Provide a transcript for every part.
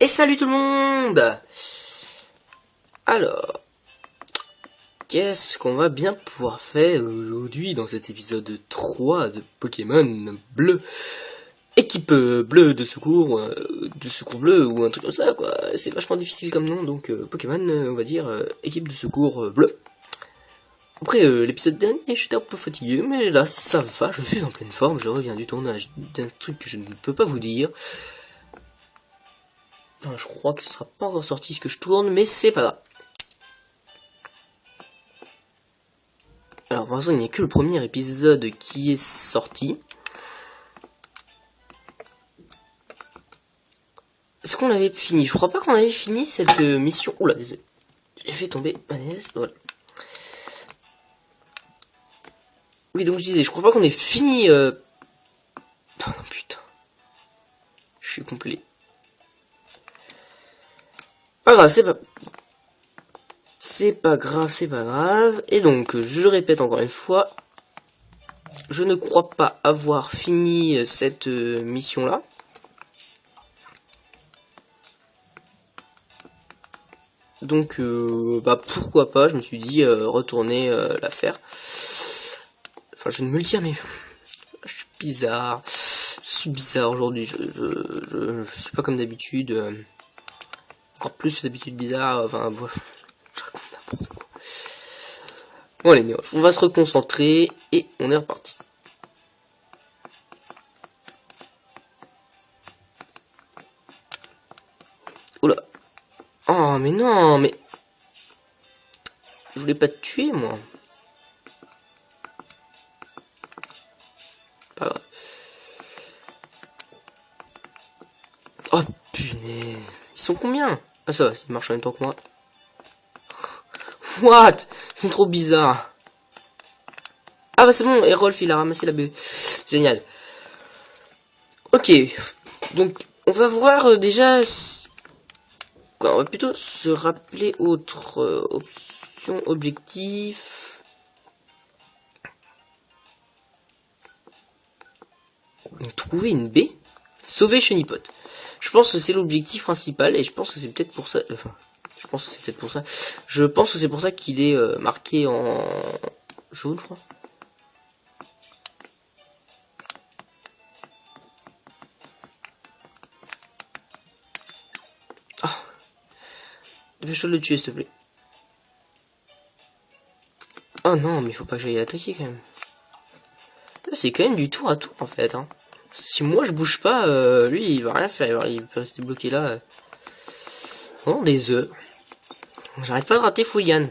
Et salut tout le monde. Alors, qu'est-ce qu'on va bien pouvoir faire aujourd'hui dans cet épisode 3 de Pokémon Bleu? Équipe bleue de secours bleu ou un truc comme ça quoi. C'est vachement difficile comme nom, donc Pokémon, on va dire équipe de secours bleu. Après l'épisode dernier, j'étais un peu fatigué, mais là ça va, je suis en pleine forme, je reviens du tournage d'un truc que je ne peux pas vous dire. Enfin, je crois que ce sera pas encore sorti ce que je tourne, mais c'est pas grave. Alors pour l'instant il n'y a que le premier épisode qui est sorti. Est-ce qu'on avait fini? Je crois pas qu'on avait fini cette mission. Oula, désolé. J'ai fait tomber ma DS, voilà. Oui, donc je disais, je crois pas qu'on ait fini... Oh non, putain. Je suis complet. Pas grave, c'est pas grave, c'est pas grave. Et donc, je répète encore une fois. Je ne crois pas avoir fini cette mission-là. Donc, bah pourquoi pas, je me suis dit, retourner la faire. Enfin, je viens de me le dire, mais... Je suis bizarre. Je suis bizarre aujourd'hui. Je suis pas comme d'habitude. Encore plus d'habitude bizarre. Enfin, voilà. Je raconte n'importe quoi. Bon, allez, mais on va se reconcentrer. Et on est reparti. Oula. Oh, mais non, mais... Je voulais pas te tuer, moi. Pas grave. Oh, punaise. Ils sont combien? Ah, ça va, ils marchent en même temps que moi. What? C'est trop bizarre. Ah bah c'est bon, et Rolf il a ramassé la baie. Génial. Ok. Donc, on va voir déjà... On va plutôt se rappeler autre option, objectif. Trouver une baie. Sauver Chenipote. Je pense que c'est l'objectif principal et je pense que c'est peut-être pour ça... Enfin, je pense que c'est peut-être pour ça. Je pense que c'est pour ça qu'il est marqué en jaune, je crois. Dépêche-toi de le tuer, s'il te plaît. Oh non, mais faut pas que j'aille attaquer quand même. C'est quand même du tour à tour en fait. Hein. Si moi je bouge pas, lui il va rien faire. Il peut rester bloqué là. Pendant des œufs. J'arrête pas de rater Fouliane.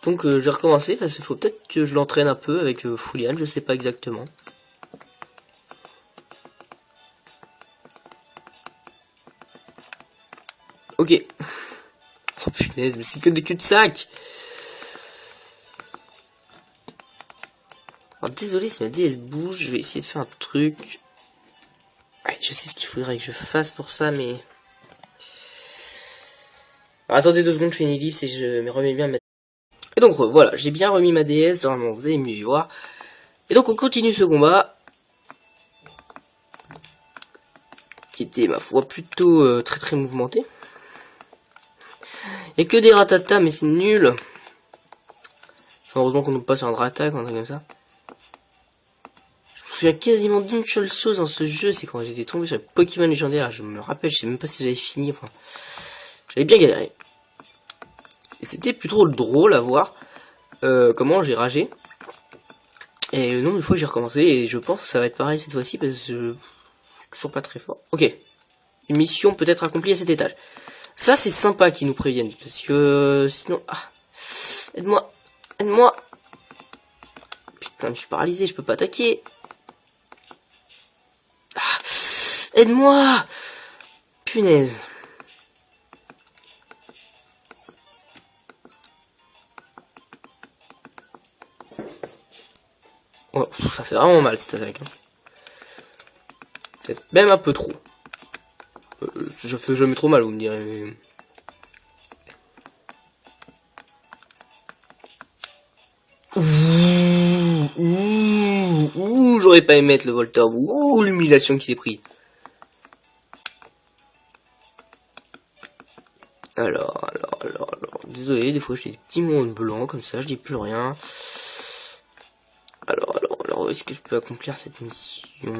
Donc je vais recommencer parce qu'il faut peut-être que je l'entraîne un peu avec Fouliane, je sais pas exactement. Ok. Oh punaise, mais c'est que des cul-de-sac. Alors désolé si ma DS bouge, je vais essayer de faire un truc. Ouais, je sais ce qu'il faudrait que je fasse pour ça, mais... Alors, attendez 2 secondes, je fais une ellipse et je me remets bien ma... Et donc voilà, j'ai bien remis ma DS, normalement vous allez mieux y voir. Et donc on continue ce combat. Qui était, ma foi, plutôt très mouvementé. Et que des ratatas, mais c'est nul. Enfin, heureusement qu'on nous passe un ratat, quand on comme ça. Je me souviens quasiment d'une seule chose dans ce jeu, c'est quand j'étais tombé sur les Pokémon légendaires. Je me rappelle, je sais même pas si j'avais fini, enfin... J'avais bien galéré. Et c'était plutôt drôle à voir comment j'ai ragé. Et le nombre de fois que j'ai recommencé, et je pense que ça va être pareil cette fois-ci, parce que je suis toujours pas très fort. Ok. Une mission peut-être accomplie à cet étage. Ça, c'est sympa qu'ils nous préviennent, parce que sinon... Ah, aide-moi, aide-moi. Putain, je suis paralysé, je peux pas attaquer. Ah, aide-moi. Punaise. Oh, ça fait vraiment mal cette attaque. Hein. Peut-être même un peu trop. Je fais jamais trop mal, vous me direz. Mais... Ouh, j'aurais pas aimé mettre le Voltorb. Ouh, l'humiliation qui s'est pris. Alors. Désolé, des fois je fais des petits mots blancs comme ça, je dis plus rien. Alors, est-ce que je peux accomplir cette mission?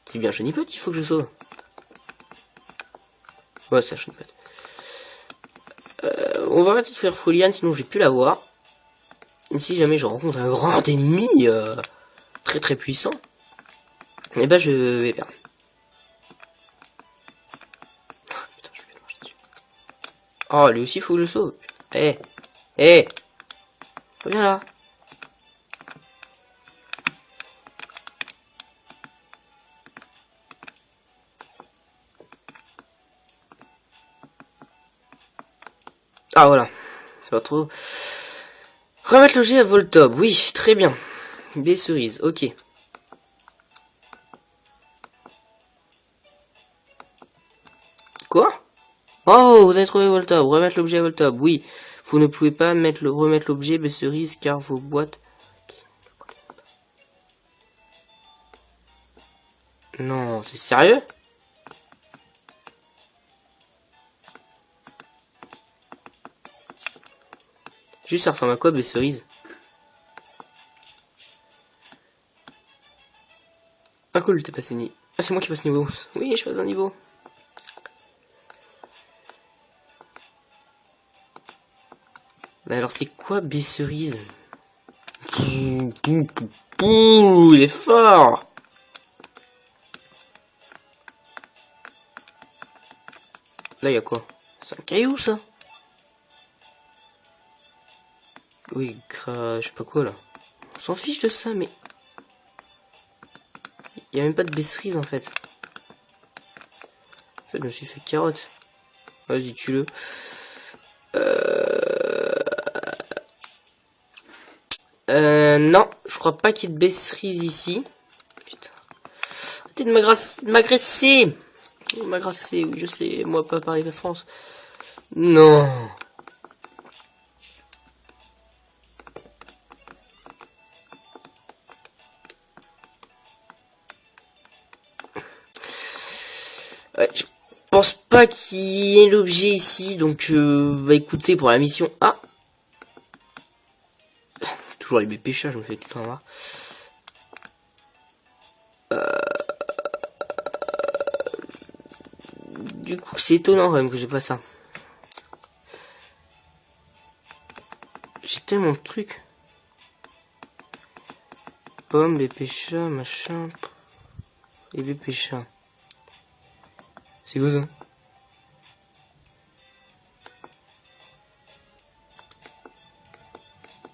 C'est bien Chenipote, il faut que je sauve. Ouais, c'est Chenipote. On va arrêter de faire Foliane, sinon j'ai pu la voir. Et si jamais je rencontre un grand ennemi très très puissant, et ben je vais perdre. Putain, je vais marcher dessus. Oh, lui aussi, il faut que je le sauve. Reviens là. Ah voilà, c'est pas trop. Remettre l'objet à Voltob, oui, très bien. B cerise, ok. Quoi? Oh, vous avez trouvé Voltob, remettre l'objet à Voltob, oui. Vous ne pouvez pas remettre l'objet B cerise car vos boîtes... Non, c'est sérieux? Juste ça ressemble à quoi B cerise? Ah cool, t'es passé niveau. Ah c'est moi qui passe niveau. Oui, je passe un niveau. Mais alors c'est quoi B cerise? Pouh, il est fort. Là il y a quoi? C'est un caillou ça? Oui, je sais pas quoi là. On s'en fiche de ça, mais... Il y a même pas de B cerise en fait. En fait, je me suis fait carotte. Vas-y, tue-le. Non, je crois pas qu'il y ait de B cerise ici. Putain. Arrêtez de m'agresser. M'agresser, oui, je sais, moi pas parler de France. Non. Ouais, je pense pas qu'il y ait l'objet ici, donc bah écoutez, pour la mission A. Toujours les BP chats, je me fais tout le temps voir. Du coup, c'est étonnant quand même que j'ai pas ça. J'ai tellement de trucs. Pomme, BP chat, machin. Les BP chats. C'est quoi ça?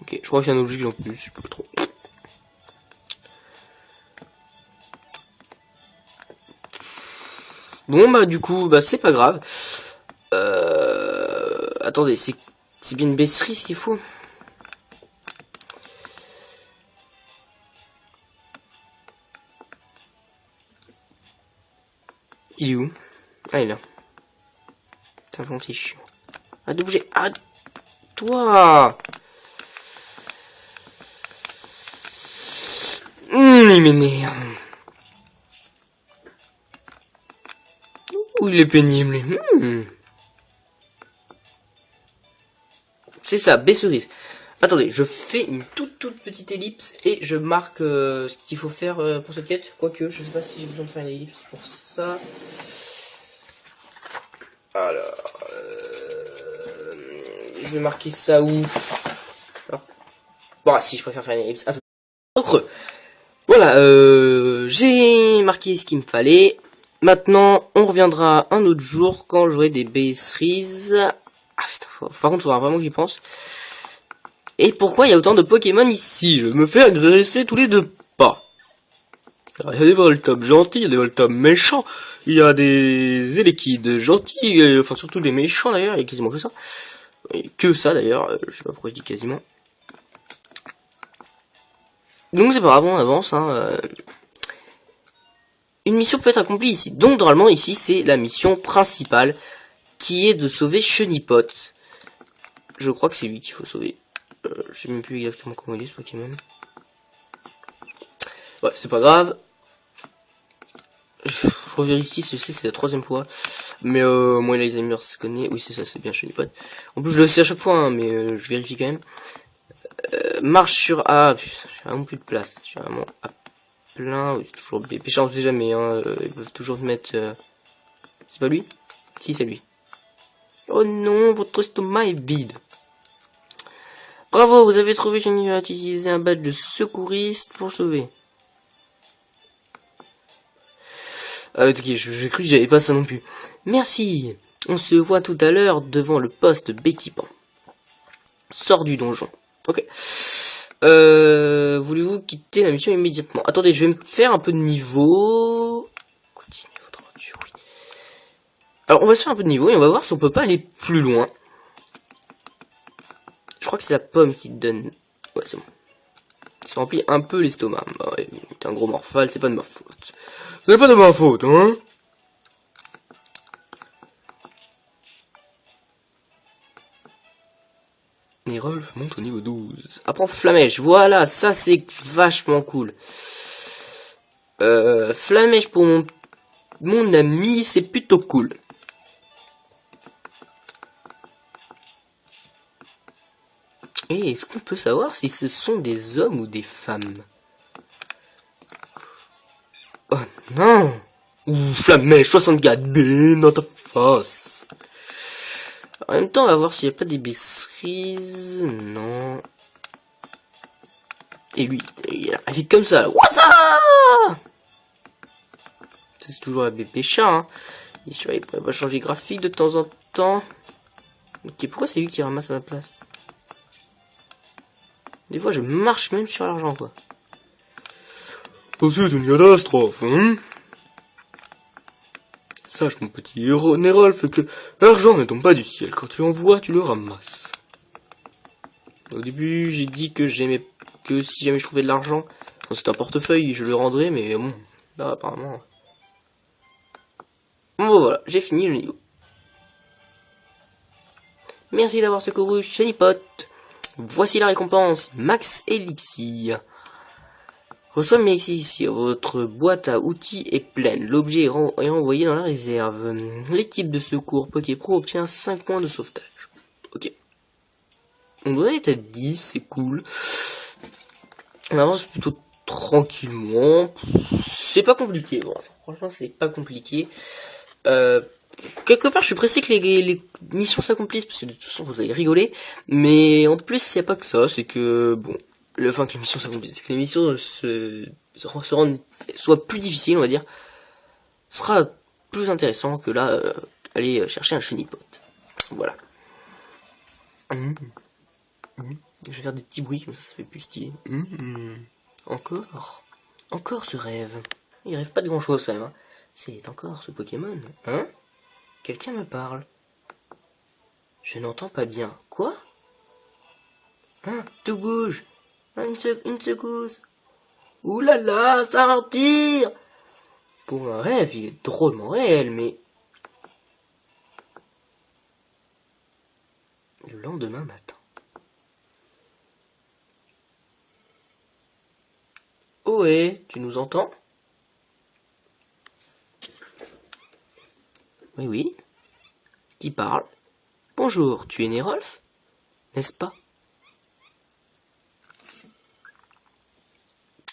Ok, je crois qu'il y a un objet en plus, je sais pas trop. Bon bah du coup, bah c'est pas grave. Attendez, c'est bien une baisserie ce qu'il faut. Il est où? Ah il est là. C'est un gentil chiant. Arrête de bouger. Arrête toi. Il m'énerve. Ouh, il est pénible. C'est ça, B cerise. Attendez, je fais une toute petite ellipse et je marque ce qu'il faut faire pour cette quête. Quoique, je sais pas si j'ai besoin de faire une ellipse pour ça. Alors, je vais marquer ça où? Bon, si je préfère faire une ellipse. Attends, au creux. Voilà, j'ai marqué ce qu'il me fallait. Maintenant, on reviendra un autre jour quand j'aurai des B cerises. Ah putain, par contre, faudra vraiment que j'y pense. Et pourquoi il y a autant de Pokémon ici? Je me fais agresser tous les deux pas. Alors, il y a des Voltobs gentils, il y a des Voltobs méchants, il y a des Éléquides gentils, enfin surtout des méchants d'ailleurs, il y a quasiment que ça. Et que ça d'ailleurs, je sais pas pourquoi je dis quasiment. Donc c'est pas grave, on avance. Hein, Une mission peut être accomplie ici. Donc normalement ici c'est la mission principale qui est de sauver Chenipote. Je crois que c'est lui qu'il faut sauver. Je sais même plus exactement comment il est ce Pokémon. Ouais, c'est pas grave. Je revérifie, c'est la 3e fois. Mais moi et Alzheimer, ça se connaît. Oui, c'est ça, c'est bien chez les potes. En plus, je le sais à chaque fois, hein, mais je vérifie quand même. Marche sur A. Putain, j'ai vraiment plus de place. Je suis vraiment à plein. Oui, c'est toujours péché, on sait jamais. Hein, ils peuvent toujours te mettre... C'est pas lui? Si, c'est lui. Oh non, votre estomac est vide. Bravo, vous avez trouvé que j'ai utilisé un badge de secouriste pour sauver. Ah, ok, j'ai cru que j'avais pas ça non plus. Merci. On se voit tout à l'heure devant le poste d'équipement. Sors du donjon. Ok. Voulez-vous quitter la mission immédiatement? Attendez, je vais me faire un peu de niveau. Continue votre aventure, oui. Alors, on va se faire un peu de niveau et on va voir si on peut pas aller plus loin. Je crois que c'est la pomme qui te donne... Ouais, c'est bon. Il se remplit un peu l'estomac. Bah ouais, t'es un gros morphale, c'est pas de ma faute. C'est pas de ma faute, hein. Et Rolf monte au niveau 12. Apprends Flamèche, voilà, ça c'est vachement cool. Flamèche pour mon ami, c'est plutôt cool. Et est-ce qu'on peut savoir si ce sont des hommes ou des femmes? Oh non! Ouh, Flamèche, 64 B dans ta face. En même temps, on va voir s'il n'y a pas des bisseries. Non. Et lui, il arrive comme ça. What's c'est toujours la bébé chat. Hein. Il pourrait changer graphique de temps en temps. Ok, pourquoi c'est lui qui ramasse à ma place? Des fois, je marche même sur l'argent, quoi. C'est une catastrophe, hein. Sache, mon petit héros Nérolf, que l'argent ne tombe pas du ciel. Quand tu en vois, tu le ramasses. Au début, j'ai dit que j'aimais que si jamais je trouvais de l'argent, quand c'est un portefeuille, je le rendrais, mais bon, là, apparemment... Bon, voilà, j'ai fini le niveau. Merci d'avoir secouru Chenipote. Voici la récompense, Max Elixir. Reçois mes Elixir, votre boîte à outils est pleine. L'objet est envoyé dans la réserve. L'équipe de secours Poképro obtient 5 points de sauvetage. Ok. On doit être à 10, c'est cool. On avance plutôt tranquillement. C'est pas compliqué, bon, franchement c'est pas compliqué. Quelque part je suis pressé que les missions s'accomplissent, parce que de toute façon vous allez rigoler. Mais en plus c'est pas que ça, c'est que bon... que les missions s'accomplissent, c'est que les missions soient plus difficiles, on va dire. Ce sera plus intéressant que là, aller chercher un chenipote. Voilà. Je vais faire des petits bruits, comme ça fait plus stylé. Encore ce rêve. Il rêve pas de grand chose, quand même. Hein. C'est encore ce Pokémon. Hein? Quelqu'un me parle. Je n'entends pas bien. Quoi? Hein? Tout bouge. Une secousse. Ouh là là, ça empire. Pour un rêve, il est drôlement réel, mais... Le lendemain matin. Ohé, tu nous entends? Oui, oui. Qui parle? Bonjour, tu es Nérolf? N'est-ce pas?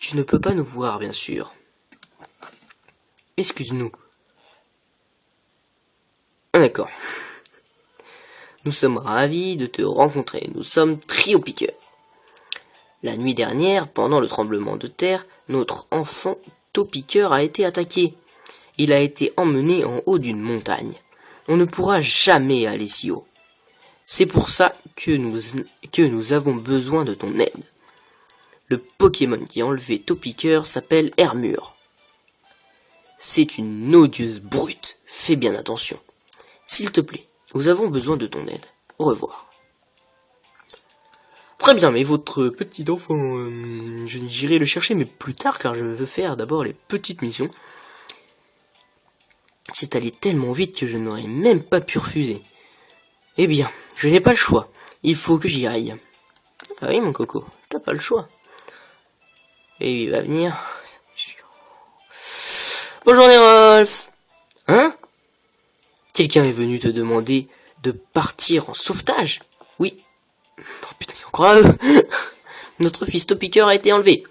Tu ne peux pas nous voir, bien sûr. Excuse-nous. Ah, d'accord. Nous sommes ravis de te rencontrer. Nous sommes Trio Piqueur. La nuit dernière, pendant le tremblement de terre, notre enfant Topiqueur a été attaqué. Il a été emmené en haut d'une montagne. On ne pourra jamais aller si haut. C'est pour ça que nous avons besoin de ton aide. Le Pokémon qui a enlevé Topiqueur s'appelle Hermure. C'est une odieuse brute. Fais bien attention. S'il te plaît, nous avons besoin de ton aide. Au revoir. Très bien, mais votre petit enfant, j'irai le chercher, mais plus tard, car je veux faire d'abord les petites missions. C'est allé tellement vite que je n'aurais même pas pu refuser. Eh bien, je n'ai pas le choix. Il faut que j'y aille. Ah oui, mon coco, t'as pas le choix. Et il va venir. Bonjour Nérolf. Quelqu'un est venu te demander de partir en sauvetage? Oui. Oh putain, il est encore à eux. Notre fils Topiqueur a été enlevé.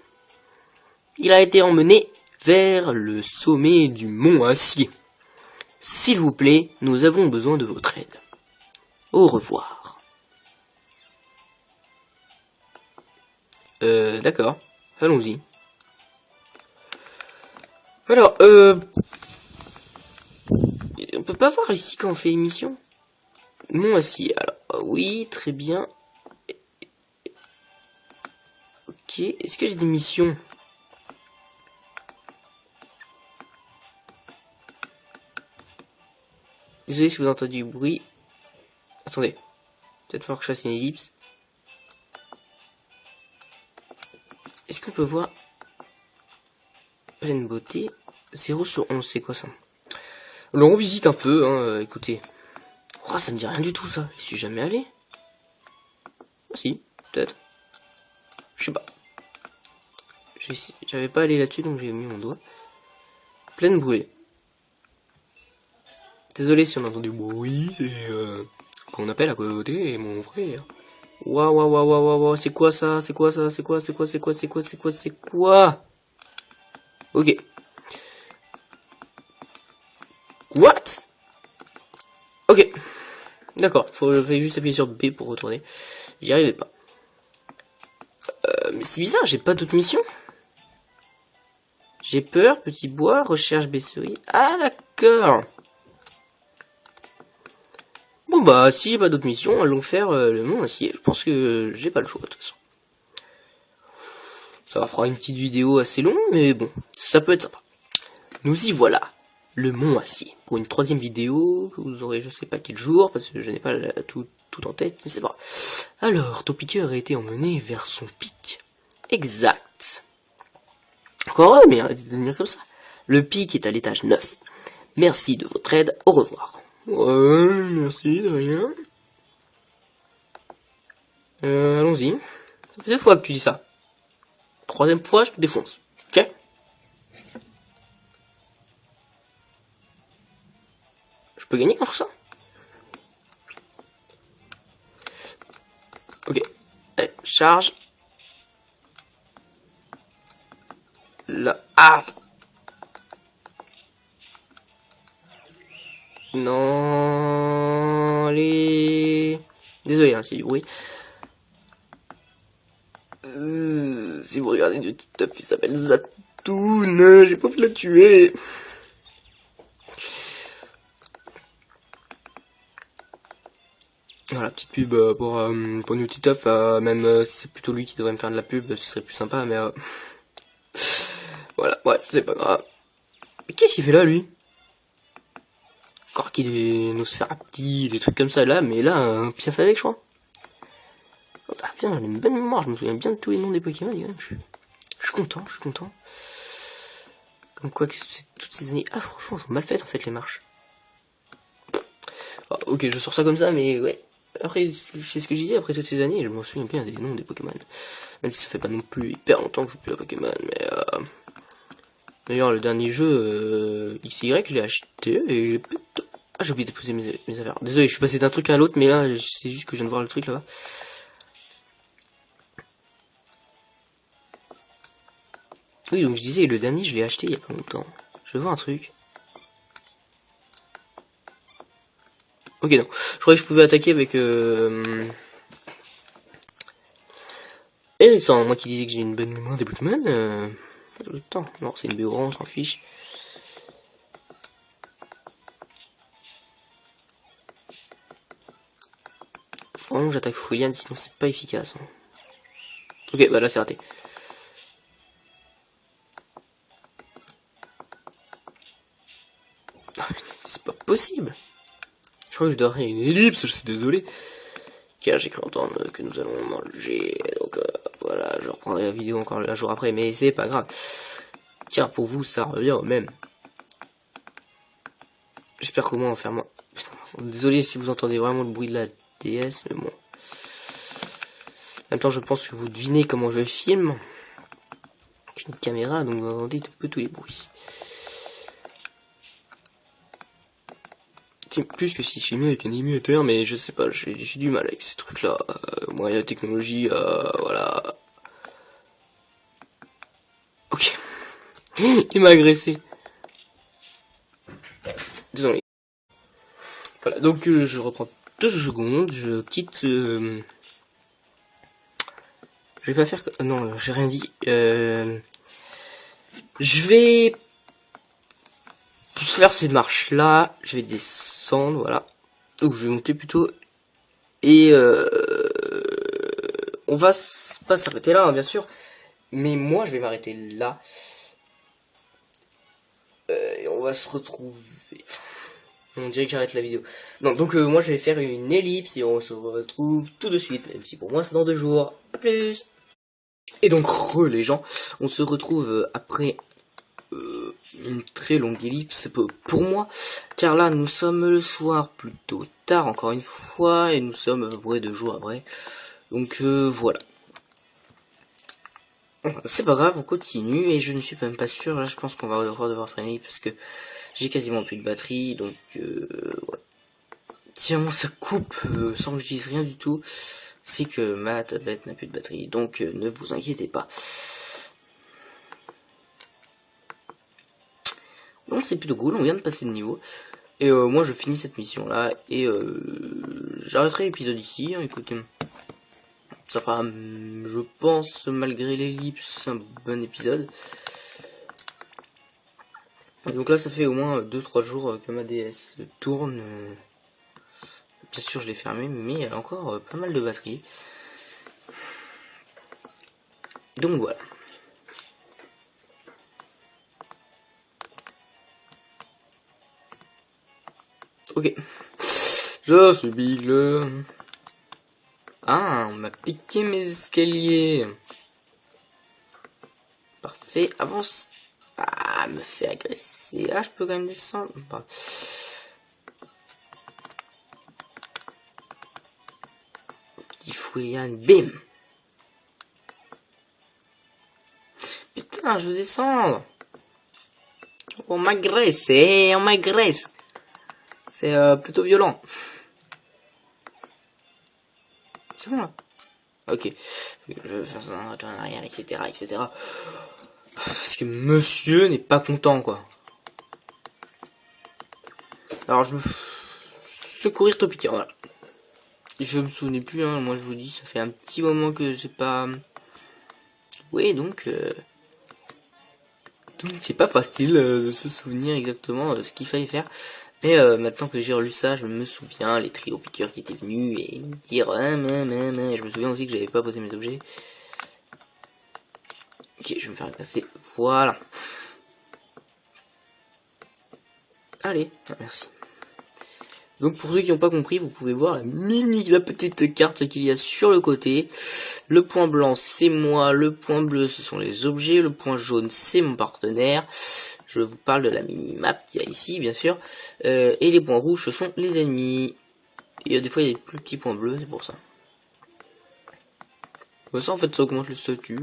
Il a été emmené vers le sommet du mont Acier. S'il vous plaît, nous avons besoin de votre aide. Au revoir. D'accord. Allons-y. Alors, on peut pas voir ici quand on fait émission. Mont Acier. Alors, oui, très bien. Ok, est-ce que j'ai des missions? Désolé si vous entendez du bruit. Attendez. Peut-être falloir que je fasse une ellipse. Est-ce qu'on peut voir pleine beauté 0 sur 11, c'est quoi ça? Alors on visite un peu, hein, écoutez. Oh, ça me dit rien du tout ça. Je suis jamais allé. Ah si, peut-être. Je sais pas. J'avais pas allé là-dessus donc j'ai mis mon doigt. Pleine brûlée. Désolé si on entend du bruit, c'est qu'on appelle à côté mon frère. Waouh, waouh, waouh, waouh, waouh, c'est quoi ça? C'est quoi ça? C'est quoi? C'est quoi? C'est quoi? C'est quoi? C'est quoi? C'est quoi? Ok. What? Ok. D'accord, fallait juste appuyer sur B pour retourner. J'y arrivais pas. Mais c'est bizarre, j'ai pas d'autres missions. J'ai peur, petit bois, recherche baisserie. Ah d'accord. Bon bah si j'ai pas d'autres missions, allons faire le mont Acier. Je pense que j'ai pas le choix de toute façon. Ça fera une petite vidéo assez longue, mais bon, ça peut être sympa. Nous y voilà, le mont Acier. Pour une troisième vidéo, que vous aurez je sais pas quel jour, parce que je n'ai pas tout en tête, mais c'est pas grave. Alors, Topiqueur a été emmené vers son pic. Exact. Encore heureux, mais arrêtez de venir comme ça. Le pic est à l'étage 9. Merci de votre aide, au revoir. Ouais, merci, de rien. Allons-y. Ça fait 2 fois que tu dis ça. 3e fois, je te défonce. Ok? Je peux gagner contre ça? Ok. Allez, charge. Là. Ah! Non, allez. Désolé, hein, c'est du bruit. Si vous regardez une petite top, il s'appelle Zatoun. J'ai pas fait de la tuer. Voilà, petite pub pour Nutiteuf, même si c'est plutôt lui qui devrait me faire de la pub, ce serait plus sympa, mais voilà, bref, c'est pas grave. Mais qu'est-ce qu'il fait là, lui? Encore qu'il est Nosferatu, des trucs comme ça là, mais là, un piaf avec, je crois. Ah bien, j'ai une bonne mémoire, je me souviens bien de tous les noms des Pokémon, je suis content, je suis content. Comme quoi, que toutes ces années... Ah, franchement, elles sont mal faites, en fait, les marches. Ah, ok, je sors ça comme ça, mais ouais. Après, c'est ce que je disais, après toutes ces années, je m'en souviens bien des noms des Pokémon. Même si ça fait pas non plus hyper longtemps que je joue plus à Pokémon, mais d'ailleurs, le dernier jeu, XY, je l'ai acheté, et... Ah, j'ai oublié de poser mes affaires. Désolé, je suis passé d'un truc à l'autre, mais là, c'est juste que je viens de voir le truc, là-bas. Oui, donc je disais, le dernier, je l'ai acheté il y a pas longtemps. Je vois un truc. Ok, non. Je croyais que je pouvais attaquer avec... Et sans moi qui disais que j'ai une bonne mémoire des Pokémon, pas tout le temps. Non, c'est une Béoran, on s'en fiche. Faut vraiment que j'attaque Fouillane, sinon c'est pas efficace. Hein. Ok, bah là c'est raté. C'est pas possible. Je crois que je dois faire une ellipse, je suis désolé. Car j'ai cru entendre que nous allons manger. Donc voilà, je reprendrai la vidéo encore un jour après, mais c'est pas grave. Car pour vous, ça revient au même. J'espère qu'au moins on faire moins. Désolé si vous entendez vraiment le bruit de la DS, mais bon. En même temps, je pense que vous devinez comment je filme. Avec une caméra, donc vous entendez un peu tous les bruits. plus que si je suis mis avec un émulateur, mais je sais pas, j'ai du mal avec ces trucs-là. Moi, la technologie, voilà. Ok. Il m'a agressé. Désolé. Voilà, donc je reprends 2 secondes, je quitte... Je vais pas faire... Non, j'ai rien dit. Je vais faire ces marches-là, je vais descendre, voilà. Donc je vais monter plutôt. Et on va pas s'arrêter là, hein, bien sûr. Mais moi, je vais m'arrêter là. Et on va se retrouver... On dirait que j'arrête la vidéo. Non, donc moi, je vais faire une ellipse et on se retrouve tout de suite. Même si pour moi, c'est dans 2 jours. A plus. Et donc, les gens, on se retrouve après une très longue ellipse pour moi. Car là, nous sommes le soir plutôt tard, encore une fois. Et nous sommes à peu près 2 jours après. Donc, voilà. C'est pas grave, on continue et je ne suis même pas sûr. Là, je pense qu'on va devoir freiner parce que j'ai quasiment plus de batterie. Donc, voilà. Si vraiment ça coupe sans que je dise rien du tout, c'est que ma tablette n'a plus de batterie. Donc, ne vous inquiétez pas. Donc, c'est plutôt cool. On vient de passer de niveau. Et moi, je finis cette mission là et j'arrêterai l'épisode ici. Hein, écoutez. Ça fera, je pense, malgré l'ellipse, un bon épisode. Donc là, ça fait au moins 2-3 jours que ma DS tourne. Bien sûr, je l'ai fermée, mais elle a encore pas mal de batterie. Donc voilà. Ok. Je suis Big. Ah, on m'a piqué mes escaliers. Parfait, avance. Ah, me fait agresser. Ah, je peux quand même descendre. Petit fouillane, bim. Putain, je veux descendre. On m'agresse, on m'agresse. C'est plutôt violent. C'est bon là. Ok. Je vais faire ça en arrière, etc., etc. Parce que monsieur n'est pas content, quoi. Alors, je me... Secourir Topica, voilà. Je me souvenais plus, hein. Moi, je vous dis, ça fait un petit moment que j'ai pas... Oui, donc c'est pas facile de se souvenir exactement de ce qu'il fallait faire. Mais maintenant que j'ai relu ça, je me souviens, les trios piqueurs qui étaient venus et me dire je me souviens aussi que j'avais pas posé mes objets. Ok, je vais me faire passer. Voilà. Allez, merci. Donc pour ceux qui n'ont pas compris, vous pouvez voir la petite carte qu'il y a sur le côté. Le point blanc, c'est moi. Le point bleu, ce sont les objets. Le point jaune, c'est mon partenaire. Je vous parle de la mini-map qu'il y a ici, bien sûr. Et les points rouges, ce sont les ennemis. Et des fois, il y a des plus petits points bleus, c'est pour ça. Ça, en fait, ça augmente le statut.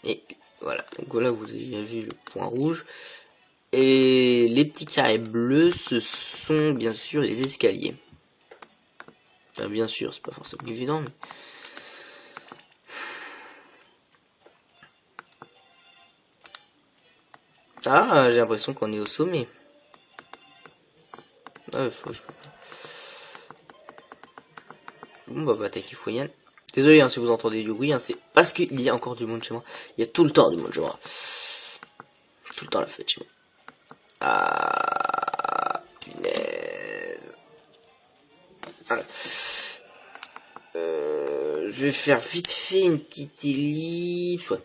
Et voilà, donc là, vous avez vu le point rouge. Et les petits carrés bleus, ce sont bien sûr les escaliers. Enfin, bien sûr, c'est pas forcément évident, mais... Ah, j'ai l'impression qu'on est au sommet. Ah, je peux pas. Bon, bah, attaquer Foyan. Désolé hein, si vous entendez du bruit, hein, c'est parce qu'il y a encore du monde chez moi. Il y a tout le temps du monde chez moi. Tout le temps la fête chez moi. Ah, punaise. Voilà. Je vais faire vite fait une petite ellipse. Ouais.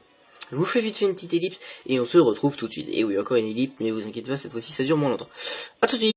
Je vous fais vite fait une petite ellipse et on se retrouve tout de suite. Et oui, encore une ellipse, mais vous inquiétez pas, cette fois-ci ça dure moins longtemps. A tout de suite.